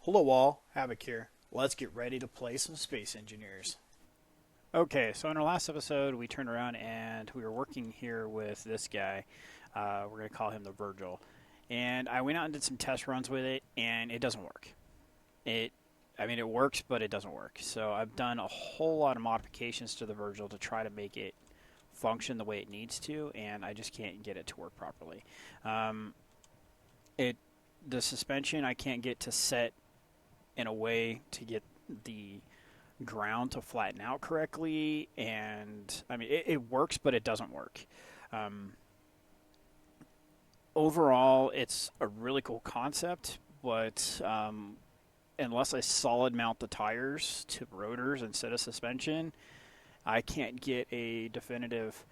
Hello all, Havoc here. Let's get ready to play some Space Engineers. Okay, so in our last episode, we turned around and we were working here with this guy. We're going to call him the Virgil. And I went out and did some test runs with it, and it doesn't work. It works, but it doesn't work. So I've done a whole lot of modifications to the Virgil to try to make it function the way it needs to, and I just can't get it to work properly. The suspension I can't get to set in a way to get the ground to flatten out correctly, and it works, but it doesn't work. Overall, it's a really cool concept, but unless I solid mount the tires to rotors instead of suspension, I can't get a definitive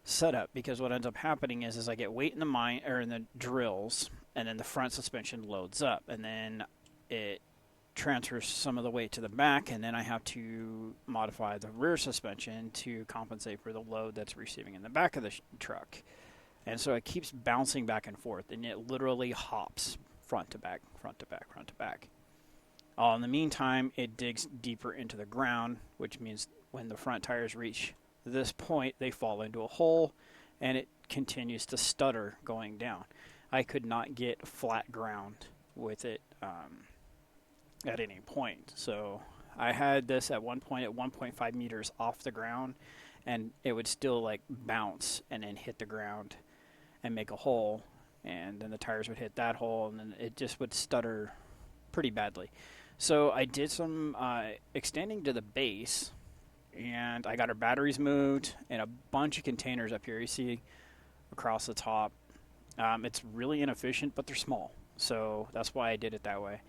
setup, because what ends up happening is I get weight in the mine or in the drills, and then the front suspension loads up, and then it transfers some of the weight to the back, and then I have to modify the rear suspension to compensate for the load that's receiving in the back of the truck. And so it keeps bouncing back and forth, and it literally hops front to back, front to back, front to back. In the meantime, it digs deeper into the ground, which means when the front tires reach this point, they fall into a hole, and it continues to stutter going down. I could not get flat ground with it at any point. So I had this at one point at 1.5 meters off the ground, and it would still like bounce and then hit the ground and make a hole, and then the tires would hit that hole, and then it just would stutter pretty badly. So I did some extending to the base, and I got our batteries moved and a bunch of containers up here you see across the top. It's really inefficient, but they're small, so that's why I did it that way.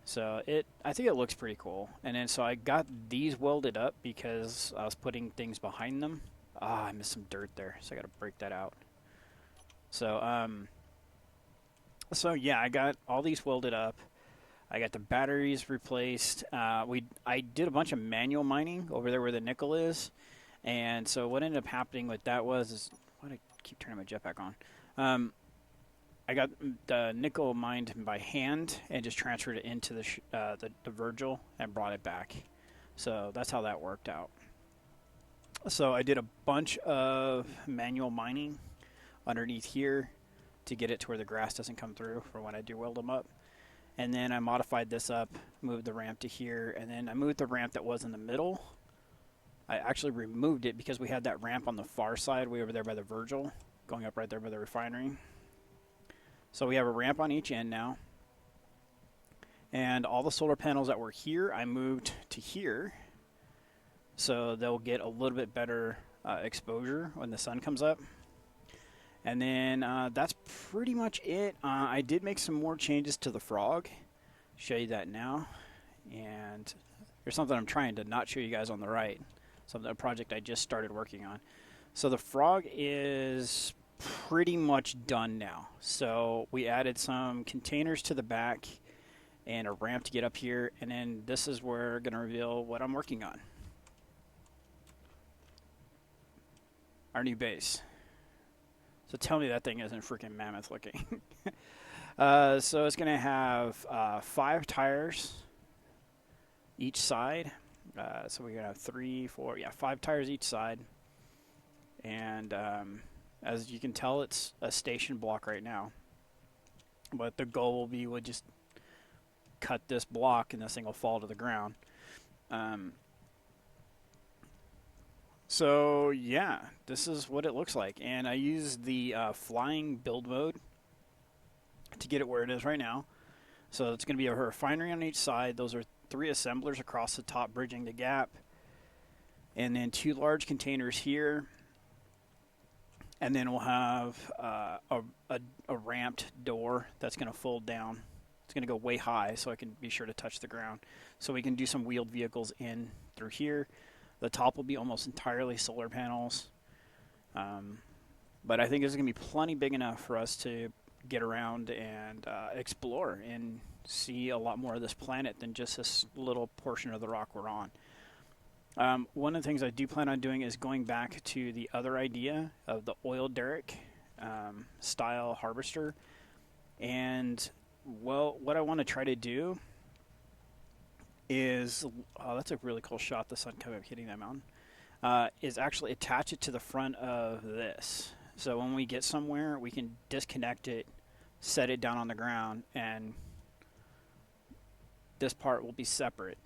So I think it looks pretty cool. And then so I got these welded up because I was putting things behind them. I missed some dirt there, so I got to break that out. So yeah, I got all these welded up. I got the batteries replaced. I did a bunch of manual mining over there where the nickel is, and so what ended up happening with that is why do I keep turning my jetpack on? I got the nickel mined by hand and just transferred it into the Virgil and brought it back. So that's how that worked out. So I did a bunch of manual mining underneath here to get it to where the grass doesn't come through for when I do weld them up. And then I modified this up, moved the ramp to here, and then I moved the ramp that was in the middle. I actually removed it because we had that ramp on the far side way over there by the Virgil, going up right there by the refinery. So we have a ramp on each end now. And all the solar panels that were here, I moved to here. So they'll get a little bit better exposure when the sun comes up. And then that's pretty much it. I did make some more changes to the frog. Show you that now. And there's something I'm trying to not show you guys on the right. A project I just started working on. So the frog is pretty much done now. So we added some containers to the back and a ramp to get up here, and then this is where we're going to reveal what I'm working on. Our new base. So tell me that thing isn't freaking mammoth looking. So it's going to have 5 tires each side. So we're going to have 5 tires each side. And as you can tell, it's a station block right now. But the goal will be we'll just cut this block and this thing will fall to the ground. So yeah, this is what it looks like. And I used the flying build mode to get it where it is right now. So it's going to be a refinery on each side. Those are 3 assemblers across the top bridging the gap. And then 2 large containers here. And then we'll have a ramped door that's going to fold down. It's going to go way high so I can be sure to touch the ground. So we can do some wheeled vehicles in through here. The top will be almost entirely solar panels. But I think it's going to be plenty big enough for us to get around and explore and see a lot more of this planet than just this little portion of the rock we're on. One of the things I do plan on doing is going back to the other idea of the oil derrick style harvester and Well, what I want to try to do is, oh, that's a really cool shot. The sun coming up, hitting that mountain. Is actually attach it to the front of this. So when we get somewhere, we can disconnect it, set it down on the ground, and this part will be separate.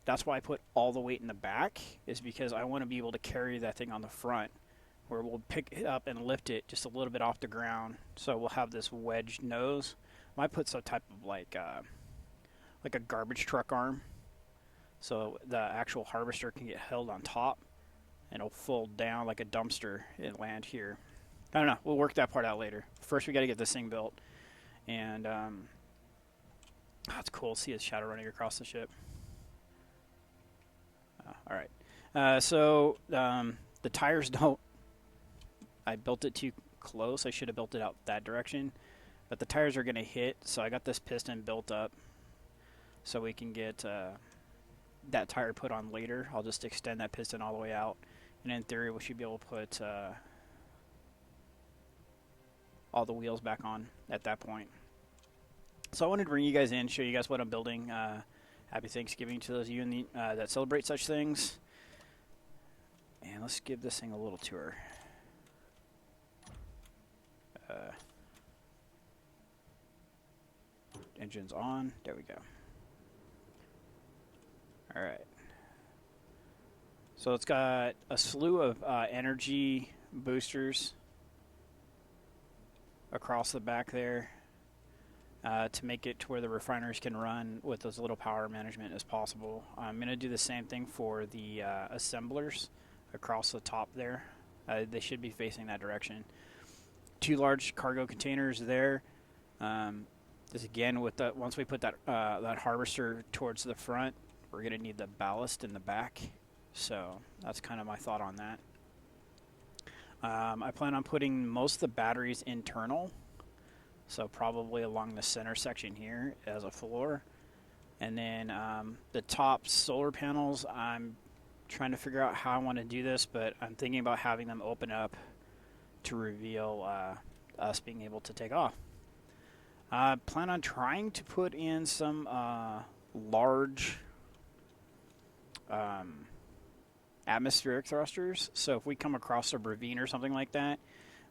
That's why I put all the weight in the back, is because I want to be able to carry that thing on the front, where we'll pick it up and lift it just a little bit off the ground. So we'll have this wedge nose. I might put some type of like a garbage truck arm, so the actual harvester can get held on top, and it'll fold down like a dumpster and land here. I don't know. We'll work that part out later. First, we got to get this thing built, and that's cool. See his shadow running across the ship. All right. So the tires don't. I built it too close. I should have built it out that direction, but the tires are going to hit. So I got this piston built up, so we can get that tire put on later. I'll just extend that piston all the way out, and in theory, we should be able to put all the wheels back on at that point. So I wanted to bring you guys in, show you guys what I'm building. Happy Thanksgiving to those of you in the, that celebrate such things. And let's give this thing a little tour. Engine's on. There we go. All right. So it's got a slew of energy boosters across the back there to make it to where the refiners can run with as little power management as possible. I'm going to do the same thing for the assemblers across the top there. They should be facing that direction. 2 large cargo containers there. This again, with the, once we put that that harvester towards the front, we're going to need the ballast in the back. So that's kind of my thought on that. I plan on putting most of the batteries internal, so probably along the center section here as a floor. And then the top solar panels, I'm trying to figure out how I want to do this, but I'm thinking about having them open up to reveal us being able to take off. I plan on trying to put in some large atmospheric thrusters, so if we come across a ravine or something like that,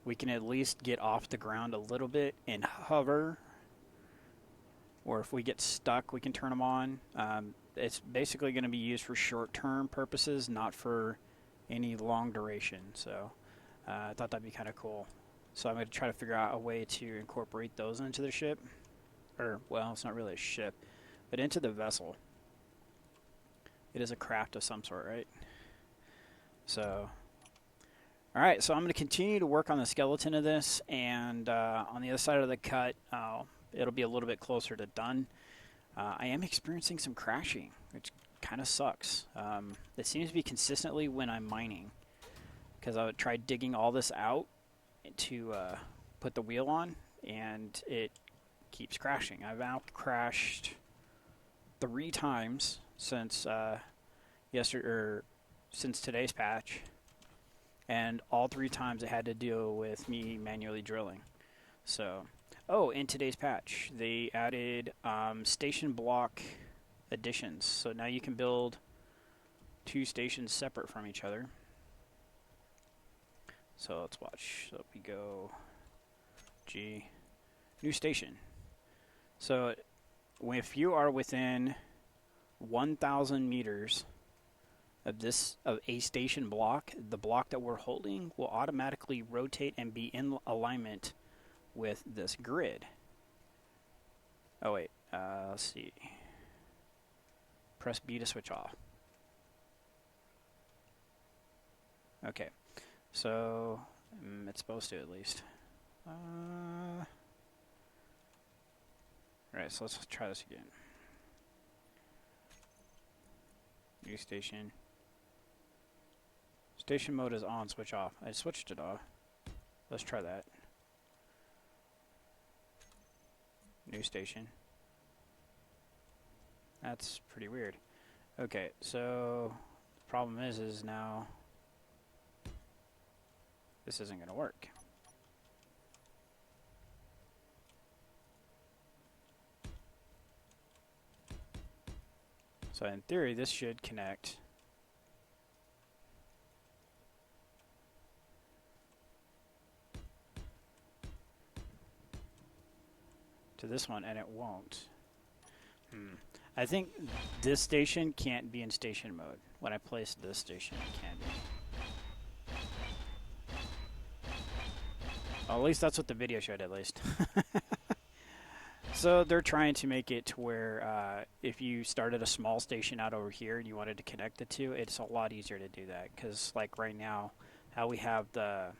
we can at least get off the ground a little bit and hover, or if we get stuck, we can turn them on. It's basically going to be used for short-term purposes, not for any long duration, so I thought that'd be kind of cool. So I'm going to try to figure out a way to incorporate those into the ship, or, well, it's not really a ship, but into the vessel. It is a craft of some sort, right? So, all right, so I'm going to continue to work on the skeleton of this, and on the other side of the cut, it'll be a little bit closer to done. I am experiencing some crashing, which kind of sucks. It seems to be consistently when I'm mining, because I would try digging all this out to put the wheel on, and it keeps crashing. I've now crashed 3 times since since today's patch, and all 3 times it had to deal with me manually drilling. So, oh, in today's patch, they added station block additions. So now you can build 2 stations separate from each other. So let's watch. So we go G, new station. So if you are within 1,000 meters of a station block, the block that we're holding will automatically rotate and be in alignment with this grid. Oh wait, let's see. Press B to switch off. Okay, so it's supposed to at least. Alright, so let's try this again. New station. Station mode is on, switch off. I switched it off. Let's try that. New station. That's pretty weird. Okay, so the problem is now this isn't going to work. So in theory, this should connect to this one, and it won't. I think this station can't be in station mode. When I place this station, it can be. Well, at least that's what the video showed, at least. So they're trying to make it to where if you started a small station out over here and you wanted to connect the two, it's a lot easier to do that. Because like right now, how we have the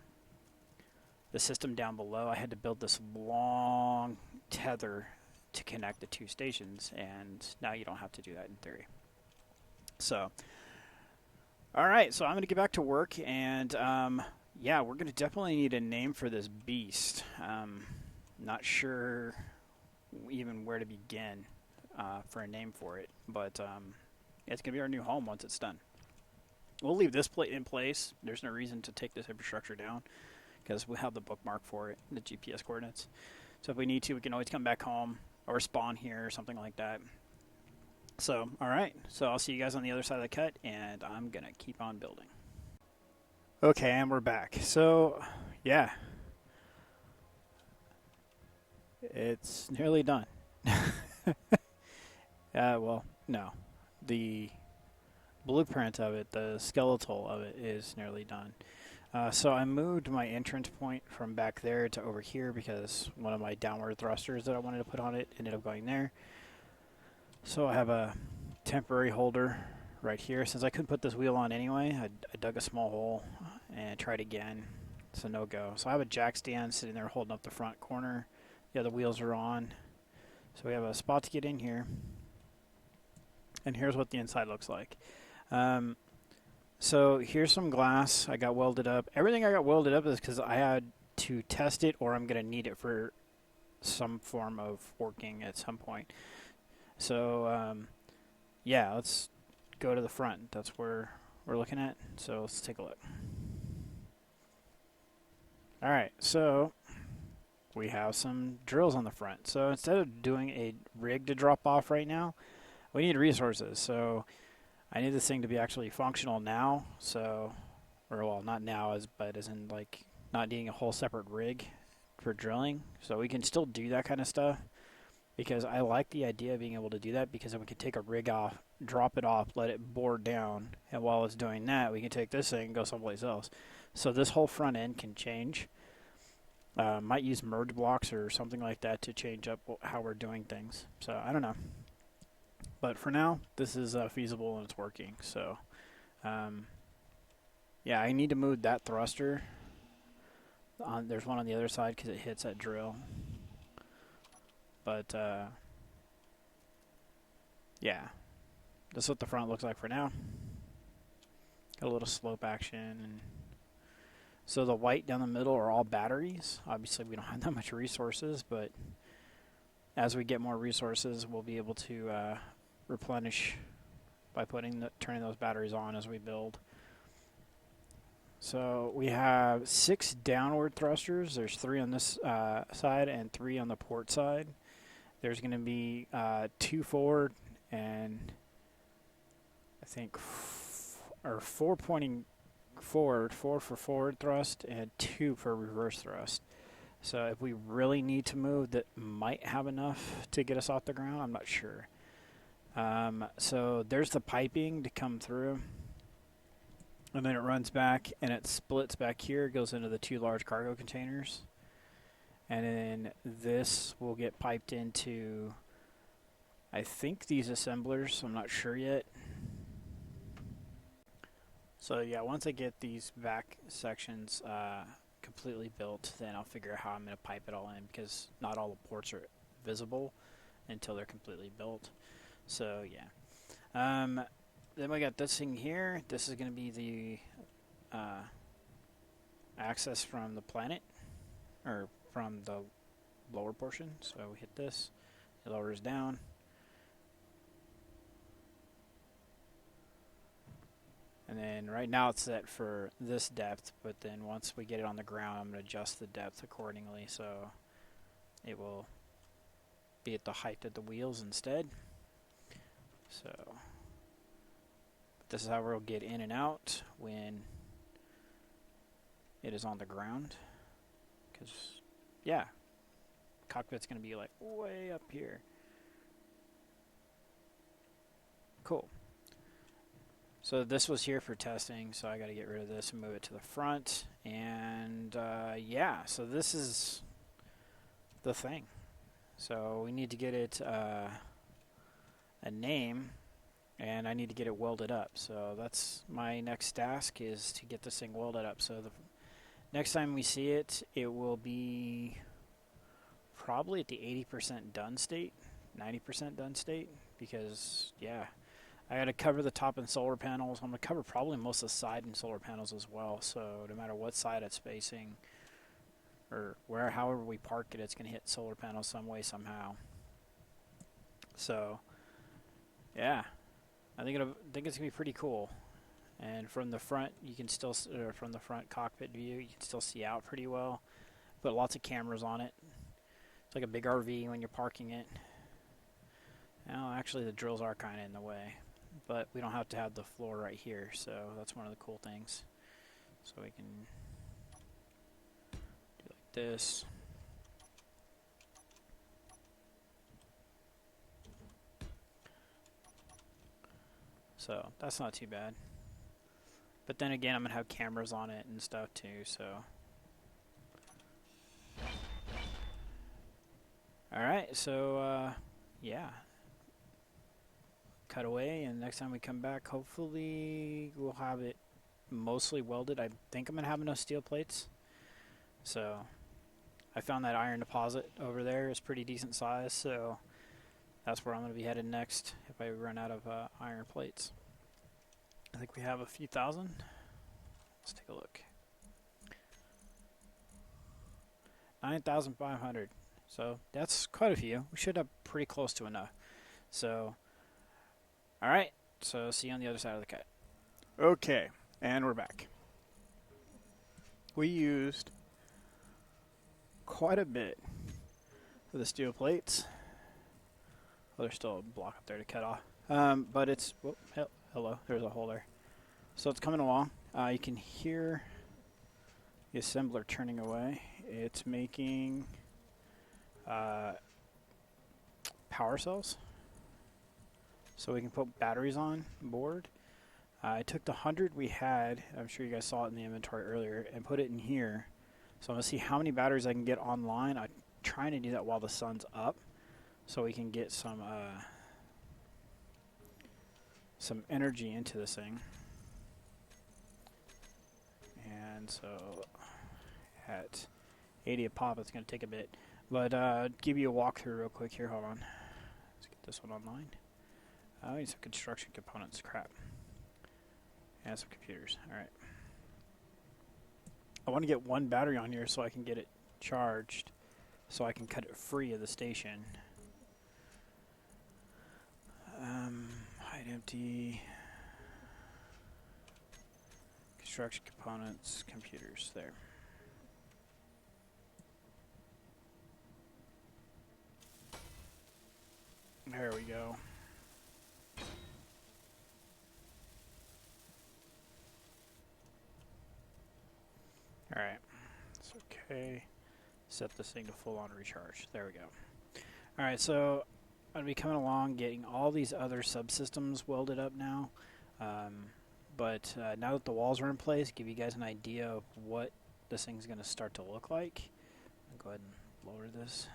system down below, I had to build this long tether to connect the two stations, and now you don't have to do that in theory. So, all right, so I'm going to get back to work, and yeah, we're going to definitely need a name for this beast. Not sure even where to begin for a name for it, but it's going to be our new home once it's done. We'll leave this in place. There's no reason to take this infrastructure down because we have the bookmark for it, the GPS coordinates. So if we need to, we can always come back home or spawn here or something like that. So, all right. So I'll see you guys on the other side of the cut, and I'm going to keep on building. Okay, and we're back. So, yeah. It's nearly done. Well, no. The blueprint of it, the skeletal of it, is nearly done. So I moved my entrance point from back there to over here because one of my downward thrusters that I wanted to put on it ended up going there. So I have a temporary holder right here. Since I couldn't put this wheel on anyway, I dug a small hole and tried again. It's a no-go. So I have a jack stand sitting there holding up the front corner. The other wheels are on. So we have a spot to get in here. And here's what the inside looks like. So here's some glass I got welded up. Everything I got welded up is because I had to test it, or I'm going to need it for some form of working at some point. So yeah, let's go to the front. That's where we're looking at. So let's take a look. All right, so we have some drills on the front. So instead of doing a rig to drop off right now, we need resources. So I need this thing to be actually functional now. So, or well, not now, but as in like not needing a whole separate rig for drilling. So we can still do that kind of stuff because I like the idea of being able to do that, because then we can take a rig off, drop it off, let it bore down, and while it's doing that, we can take this thing and go someplace else. So this whole front end can change. Might use merge blocks or something like that to change up how we're doing things. So I don't know. But for now, this is feasible and it's working. So, yeah, I need to move that thruster. There's one on the other side because it hits that drill. But, yeah, this is what the front looks like for now. Got a little slope action. And so the white down the middle are all batteries. Obviously, we don't have that much resources, but as we get more resources, we'll be able to replenish by turning those batteries on as we build. So we have 6 downward thrusters. There's 3 on this side and 3 on the port side. There's going to be 2 forward and I think 4 pointing forward, 4 for forward thrust and 2 for reverse thrust. So if we really need to move, that might have enough to get us off the ground. I'm not sure. So there's the piping to come through, and then it runs back and it splits back here, goes into the 2 large cargo containers, and then this will get piped into, I think, these assemblers. I'm not sure yet. So yeah, once I get these back sections completely built, then I'll figure out how I'm going to pipe it all in, because not all the ports are visible until they're completely built. So yeah, then we got this thing here. This is going to be the access from the planet, or from the lower portion. So we hit this, it lowers down. And then right now it's set for this depth, but then once we get it on the ground, I'm going to adjust the depth accordingly, so it will be at the height of the wheels instead. So This is how we'll get in and out when it is on the ground. Because, yeah, cockpit's going to be like way up here. Cool. So this was here for testing, so I got to get rid of this and move it to the front. And yeah, so this is the thing. So we need to get it a name, and I need to get it welded up. So that's my next task, is to get this thing welded up. So the next time we see it, it will be probably at the 80% done state, 90% done state, because, yeah, I got to cover the top and solar panels. I'm going to cover probably most of the side and solar panels as well, so no matter what side it's facing, or however we park it, it's going to hit solar panels some way, somehow. So, yeah, I think it's going to be pretty cool. And from the front, you can still, from the front cockpit view, you can still see out pretty well. Put lots of cameras on it. It's like a big RV when you're parking it. Now, actually, the drills are kind of in the way, but we don't have to have the floor right here, so that's one of the cool things. So we can do like this. So that's not too bad. But then again, I'm going to have cameras on it and stuff too, so. Alright, so yeah. Cut away, and next time we come back, hopefully we'll have it mostly welded. I think I'm going to have enough steel plates. So I found that iron deposit over there is pretty decent size, so that's where I'm going to be headed next if I run out of iron plates. I think we have a few thousand. Let's take a look. 9,500. So that's quite a few. We should have pretty close to enough. So, alright. So see you on the other side of the cut. Okay, and we're back. We used quite a bit for the steel plates. Oh, there's still a block up there to cut off. But it's, whoop, hello, there's a hole there. So it's coming along. You can hear the assembler turning away. It's making power cells, so we can put batteries on board. I took the 100 we had, I'm sure you guys saw it in the inventory earlier, and put it in here. So I'm going to see how many batteries I can get online. I'm trying to do that while the sun's up, so we can get some energy into this thing. And so at 80 a pop, it's going to take a bit. But give you a walkthrough real quick here. Hold on. Let's get this one online. I need some construction components. Crap. And some computers. Alright. I want to get one battery on here so I can get it charged, so I can cut it free of the station. Hide empty. Construction components, computers. There. There we go. Alright. It's okay. Set this thing to full on recharge. There we go. Alright, so I'm going to be coming along getting all these other subsystems welded up now. But now that the walls are in place, give you guys an idea of what this thing's going to start to look like. I'll go ahead and lower this.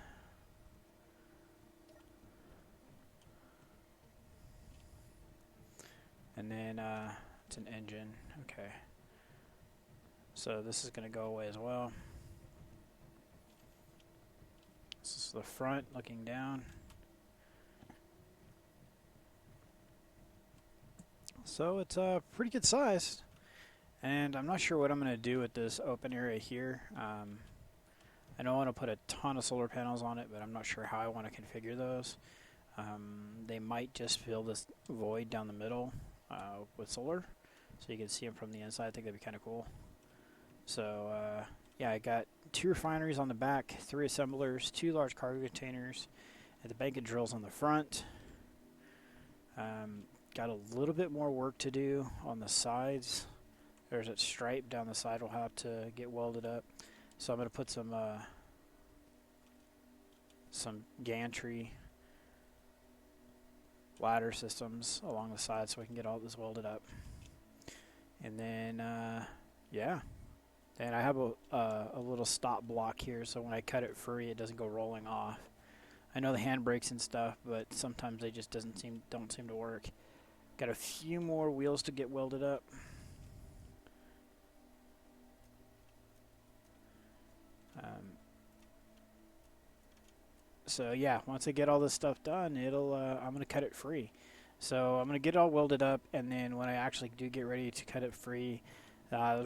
And then it's an engine. Okay. So this is going to go away as well. This is the front looking down. So it's pretty good size. And I'm not sure what I'm going to do with this open area here. I know I want to put a ton of solar panels on it, but I'm not sure how I want to configure those. They might just fill this void down the middle with solar, so you can see them from the inside. I think that'd be kind of cool. So yeah, I got 2 refineries on the back, 3 assemblers, 2 large cargo containers, and the bank of drills on the front. got a little bit more work to do on the sides. There's that stripe down the side will have to get welded up. So I'm going to put some gantry ladder systems along the side so we can get all this welded up. And then, yeah. And I have a little stop block here, so when I cut it free, it doesn't go rolling off. I know the handbrakes and stuff, but sometimes they just don't seem to work. Got a few more wheels to get welded up. So yeah, once I get all this stuff done, I'm gonna cut it free. So I'm gonna get it all welded up, and then when I actually do get ready to cut it free,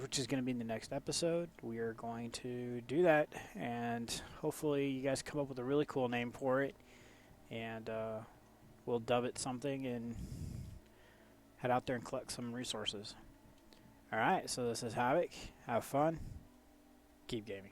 which is gonna be in the next episode, we are going to do that, and hopefully you guys come up with a really cool name for it, and we'll dub it something and head out there and collect some resources. All right, so this is Havoc. Have fun. Keep gaming.